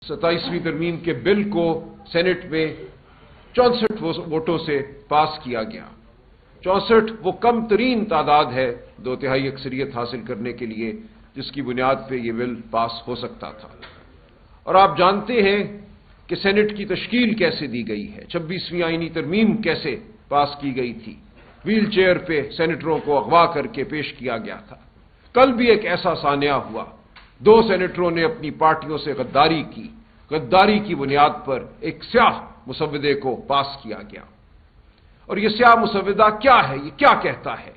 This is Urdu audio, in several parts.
27ویں ترمیم کے بل کو سینٹ میں 64 ووٹوں سے پاس کیا گیا۔ 64 وہ کم ترین تعداد ہے 2/3 اکثریت حاصل کرنے کے لیے جس کی بنیاد پہ یہ بل پاس ہو سکتا تھا۔ اور آپ جانتے ہیں کہ سینٹ کی تشکیل کیسے دی گئی ہے، 26ویں آئینی ترمیم کیسے پاس کی گئی تھی، ویل چیئر پہ سینیٹروں کو اغوا کر کے پیش کیا گیا تھا۔ کل بھی ایک ایسا سانحہ ہوا، 2 سینیٹروں نے اپنی پارٹیوں سے غداری کی، غداری کی بنیاد پر ایک سیاہ مسودے کو پاس کیا گیا۔ اور یہ سیاہ مسودہ کیا ہے، یہ کیا کہتا ہے؟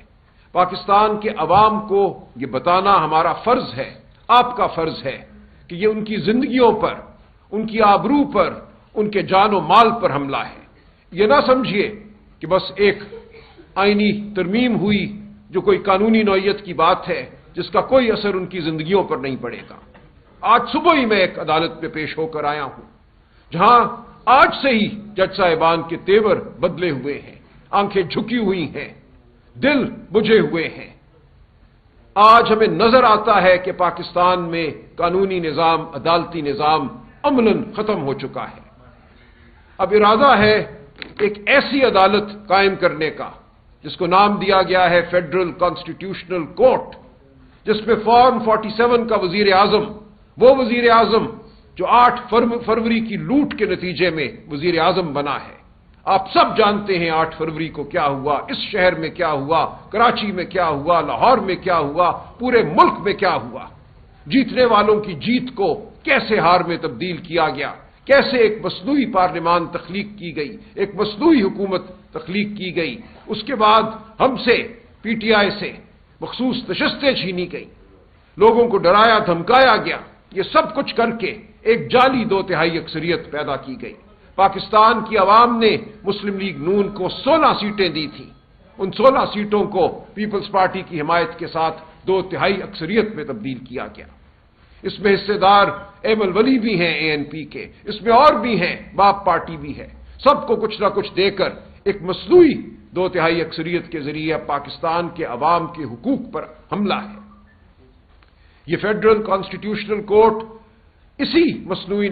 پاکستان کے عوام کو یہ بتانا ہمارا فرض ہے، آپ کا فرض ہے کہ یہ ان کی زندگیوں پر، ان کی آبرو پر، ان کے جان و مال پر حملہ ہے۔ یہ نہ سمجھیے کہ بس ایک آئینی ترمیم ہوئی جو کوئی قانونی نوعیت کی بات ہے جس کا کوئی اثر ان کی زندگیوں پر نہیں پڑے گا۔ آج صبح ہی میں ایک عدالت میں پیش ہو کر آیا ہوں جہاں آج سے ہی جج صاحبان کے تیور بدلے ہوئے ہیں، آنکھیں جھکی ہوئی ہیں، دل بجھے ہوئے ہیں۔ آج ہمیں نظر آتا ہے کہ پاکستان میں قانونی نظام، عدالتی نظام عملاً ختم ہو چکا ہے۔ اب ارادہ ہے ایک ایسی عدالت قائم کرنے کا جس کو نام دیا گیا ہے فیڈرل کانسٹیٹیوشنل کورٹ، جس میں فارم 47 کا وزیر اعظم، وہ وزیر اعظم جو 8 فروری کی لوٹ کے نتیجے میں وزیر اعظم بنا ہے۔ آپ سب جانتے ہیں 8 فروری کو کیا ہوا، اس شہر میں کیا ہوا، کراچی میں کیا ہوا، لاہور میں کیا ہوا، پورے ملک میں کیا ہوا۔ جیتنے والوں کی جیت کو کیسے ہار میں تبدیل کیا گیا، کیسے ایک مصنوعی پارلیمان تخلیق کی گئی، ایک مصنوعی حکومت تخلیق کی گئی، اس کے بعد ہم سے، پی ٹی آئی سے مخصوص نشستیں چھینی گئی، لوگوں کو ڈرایا دھمکایا گیا، یہ سب کچھ کر کے ایک جعلی 2/3 اکثریت پیدا کی گئی۔ پاکستان کی عوام نے مسلم لیگ نون کو 16 سیٹیں دی تھیں، ان 16 سیٹوں کو پیپلز پارٹی کی حمایت کے ساتھ 2/3 اکثریت میں تبدیل کیا گیا۔ اس میں حصے دار ایمل ولی بھی ہیں اے این پی کے، اس میں اور بھی ہیں، باپ پارٹی بھی ہے، سب کو کچھ نہ کچھ دے کر ایک مصنوعی 2/3 اکثریت کے ذریعے پاکستان کے عوام کے حقوق پر حملہ ہے۔ یہ فیڈرل کانسٹیٹیوشنل کورٹ اسی مصنوعی